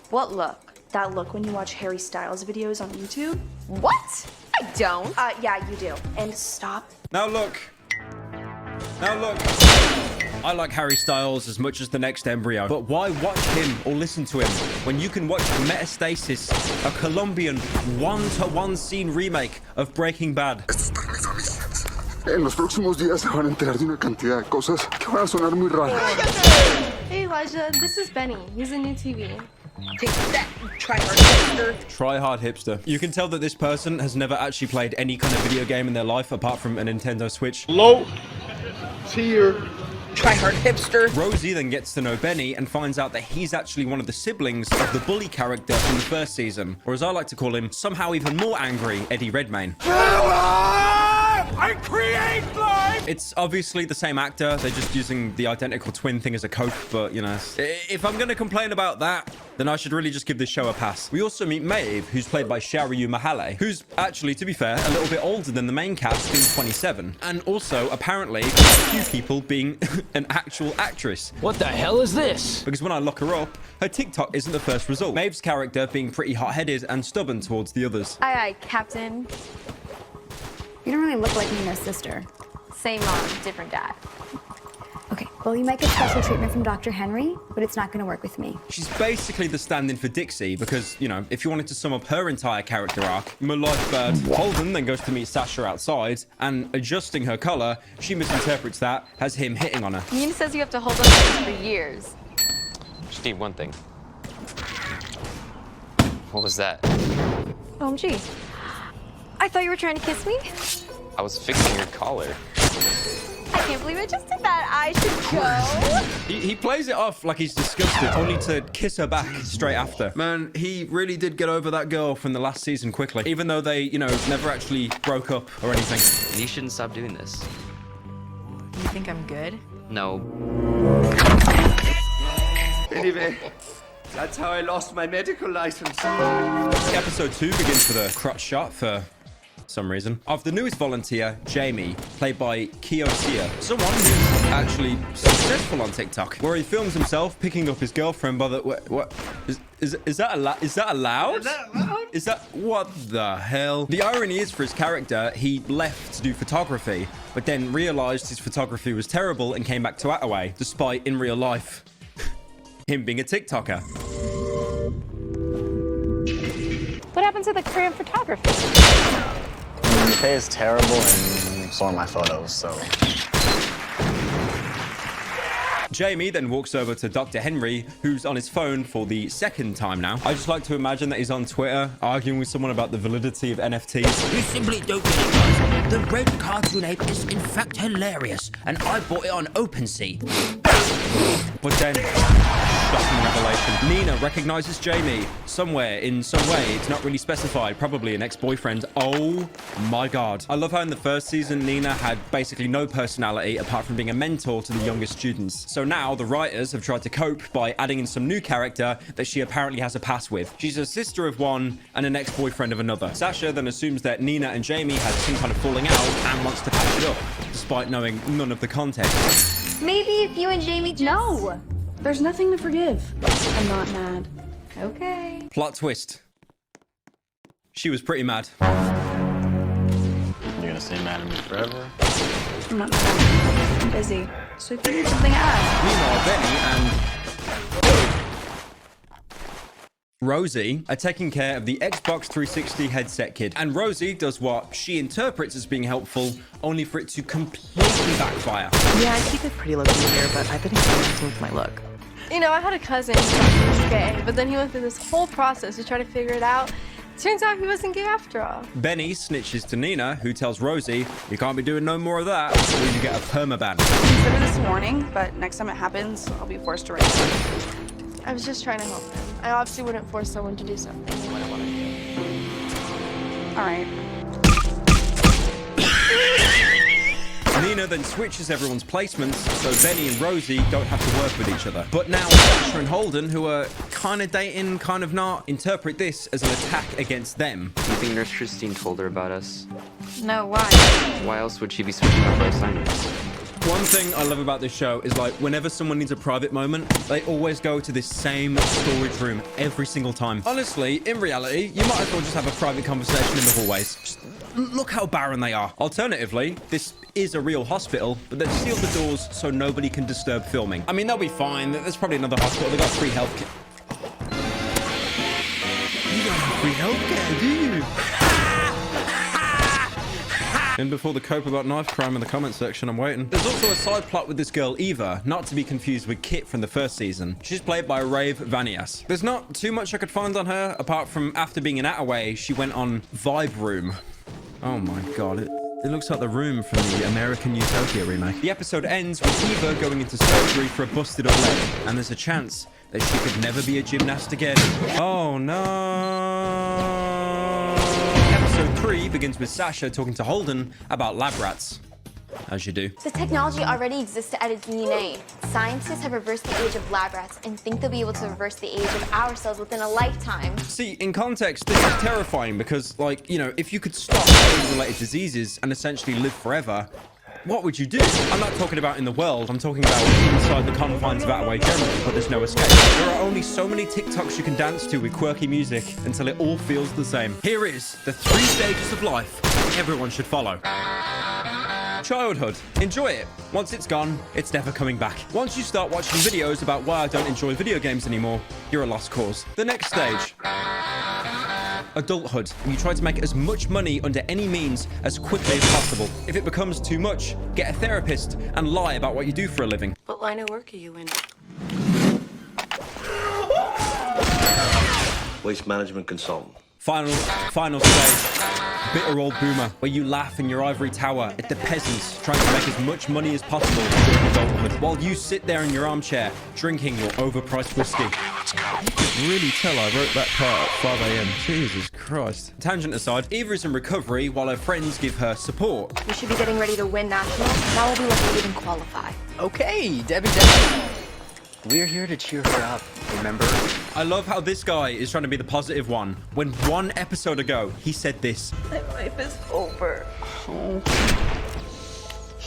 What look? That look when you watch Harry Styles videos on YouTube? What? I don't. Yeah, you do. And stop. Now look. Now look. I like Harry Styles as much as the next embryo, but why watch him or listen to him when you can watch Metastasis, a Colombian one-to-one scene remake of Breaking Bad? En los próximos días se van a enterar de una cantidad de cosas que van a sonar muy raras. Hey Elijah, this is Benny. He's a new TV. Take that, try-hard hipster. Try-hard hipster. You can tell that this person has never actually played any kind of video game in their life apart from a Nintendo Switch. Low tier. Try-hard hipster. Rosie then gets to know Benny and finds out that he's actually one of the siblings of the bully character from the first season, or as I like to call him, somehow even more angry, Eddie Redmayne. I create life! It's obviously the same actor. They're just using the identical twin thing as a cope, but, you know, if I'm going to complain about that, then I should really just give this show a pass. We also meet Maeve, who's played by Shariyu Mahale, who's actually, to be fair, a little bit older than the main cast, being 27. And also, apparently, a few people being an actual actress. What the hell is this? Because when I look her up, her TikTok isn't the first result. Maeve's character being pretty hot-headed and stubborn towards the others. Aye, Captain. You don't really look like Nina's sister. Same mom, different dad. Okay, well, you might get special treatment from Dr. Henry, but it's not going to work with me. She's basically the stand-in for Dixie because, you know, if you wanted to sum up her entire character arc, my life bad. Holden then goes to meet Sasha outside, and adjusting her color, she misinterprets that as him hitting on her. Nina says you have to hold on to this for years. Just need one thing. What was that? OMG. I thought you were trying to kiss me. I was fixing your collar. I can't believe I just did that. I should go. He plays it off like he's disgusted, only to kiss her back straight after. Man, he really did get over that girl from the last season quickly, even though they, you know, never actually broke up or anything. You shouldn't stop doing this. You think I'm good? No. Anyway, that's how I lost my medical license. Episode 2 begins with a crotch shot for some reason of the newest volunteer, Jamie, played by K.A.T, someone who's actually successful on TikTok, where he films himself picking up his girlfriend by the what is that allowed? Is that allowed? Is that what the hell? The irony is, for his character, he left to do photography, but then realized his photography was terrible and came back to Attaway, despite in real life him being a TikToker. What happened to the career of photography? The pay is terrible and so are my photos, so. Jamie then walks over to Dr. Henry, who's on his phone for the second time now. I just like to imagine that he's on Twitter arguing with someone about the validity of NFTs. You simply don't get it, guys. The red cartoon ape is in fact hilarious, and I bought it on OpenSea. But then, shocking revelation. Nina recognizes Jamie somewhere, in some way. It's not really specified. Probably an ex-boyfriend. Oh my God. I love how in the first season, Nina had basically no personality apart from being a mentor to the younger students. So now the writers have tried to cope by adding in some new character that she apparently has a past with. She's a sister of one and an ex-boyfriend of another. Sasha then assumes that Nina and Jamie had some kind of falling out and wants to patch it up, despite knowing none of the context. Maybe if you and Jamie just... No! There's nothing to forgive. I'm not mad. Okay. Plot twist. She was pretty mad. You're gonna stay mad at me forever? I'm not mad. I'm busy. So if you need something to ask. Meanwhile, Benny and Rosie are taking care of the Xbox 360 headset kid. And Rosie does what she interprets as being helpful, only for it to completely backfire. Yeah, I keep it pretty low key here, but I've been experimenting with my look. You know, I had a cousin who was gay, but then he went through this whole process to try to figure it out. Turns out he wasn't gay after all. Benny snitches to Nina, who tells Rosie, you can't be doing no more of that, or you get a permaban. Consider this a warning, but next time it happens, I'll be forced to raise it. I was just trying to help him. I obviously wouldn't force someone to do something. All right. Nina then switches everyone's placements so Benny and Rosie don't have to work with each other. But now Sasha and Holden, who are kind of dating, kind of not, interpret this as an attack against them. You think Nurse Christine told her about us? No, why? Why else would she be switching up our assignments? One thing I love about this show is like whenever someone needs a private moment, they always go to this same storage room every single time. Honestly, in reality, you might as well just have a private conversation in the hallways. Just look how barren they are. Alternatively, this is a real hospital, but they've sealed the doors so nobody can disturb filming. I mean, they'll be fine. There's probably another hospital. They've got free healthcare. You don't have free healthcare, do you? And before the cope about knife crime in the comment section, I'm waiting. There's also a side plot with this girl, Eva, not to be confused with Kit from the first season. She's played by Rave Vanias. There's not too much I could find on her, apart from after being in Attaway, she went on Vibe Room. Oh my god, it looks like the room from the American Utopia remake. The episode ends with Eva going into surgery for a busted up leg, and there's a chance that she could never be a gymnast again. Oh no. Episode 3 begins with Sasha talking to Holden about lab rats. As you do. The technology already exists to edit DNA. Scientists have reversed the age of lab rats and think they'll be able to reverse the age of our cells within a lifetime. See, in context, this is terrifying because, like, you know, if you could stop age-related diseases and essentially live forever, what would you do? I'm not talking about in the world, I'm talking about inside the confines of Attaway generally, but there's no escape. There are only so many TikToks you can dance to with quirky music until it all feels the same. Here is the 3 stages of life everyone should follow. Childhood. Enjoy it. Once it's gone, it's never coming back. Once you start watching videos about why I don't enjoy video games anymore, you're a lost cause. The next stage. Adulthood. And you try to make as much money under any means as quickly as possible. If it becomes too much, get a therapist and lie about what you do for a living. What line of work are you in? Waste management consultant. Final stage. Bitter old boomer, where you laugh in your ivory tower at the peasants trying to make as much money as possible during adulthood, while you sit there in your armchair drinking your overpriced whiskey. Let's go. You can really tell I wrote that part at 5 a.m. Jesus Christ. Tangent aside, Eva is in recovery while her friends give her support. We should be getting ready to win nationals. Now we'll be lucky to even qualify. Okay, Debbie. We're here to cheer her up, remember? I love how this guy is trying to be the positive one, when 1 episode ago, he said this. My life is over. Oh.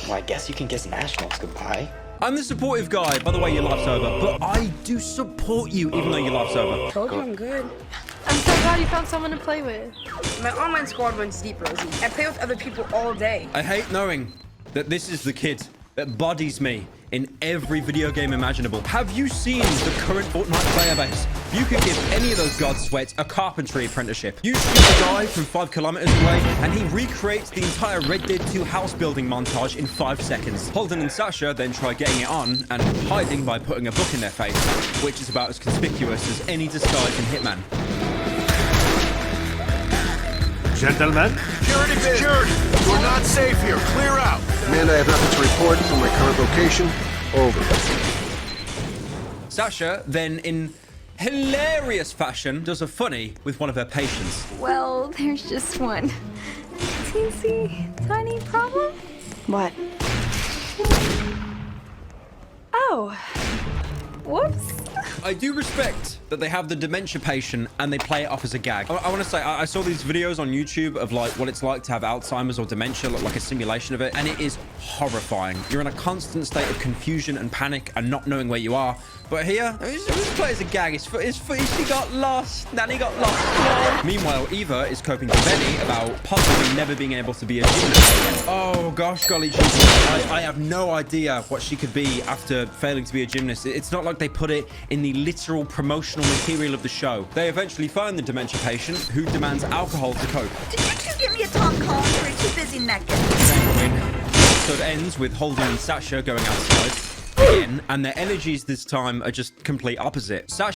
Well, I guess you can kiss nationals goodbye. I'm the supportive guy, by the way your life's over, but I do support you even though your life's over. Told you I'm good. I'm so glad you found someone to play with. My online squad runs deep, Rosie. I play with other people all day. I hate knowing that this is the kid that bodies me in every video game imaginable. Have you seen the current Fortnite player base? You could give any of those god sweats a carpentry apprenticeship. You shoot a guy from 5 kilometers away and he recreates the entire Red Dead 2 house building montage in 5 seconds. Holden and Sasha then try getting it on and hiding by putting a book in their face, which is about as conspicuous as any disguise in Hitman. Gentlemen? Security! We're not safe here. Clear out! Amanda, I have nothing to report from my current location. Over. Sasha then, in hilarious fashion, does a funny with one of her patients. Well, there's just one teensy tiny problem. What? Oh. Whoops. I do respect that they have the dementia patient and they play it off as a gag. I want to say, I saw these videos on YouTube of like what it's like to have Alzheimer's or dementia, like a simulation of it, and it is horrifying. You're in a constant state of confusion and panic and not knowing where you are. But here, it was played as a gag. She got lost. Nanny got lost. Meanwhile, Eva is coping to Benny about possibly never being able to be a gymnast again. Oh gosh, golly Jesus. I have no idea what she could be after failing to be a gymnast. It's not like they put it in the literal promotional material of the show. They eventually find the dementia patient who demands alcohol to cope. Did you two give me a Tom Collins or are you too busy necking? The episode ends with Holden and Sasha going outside again, and their energies this time are just complete opposite. Sasha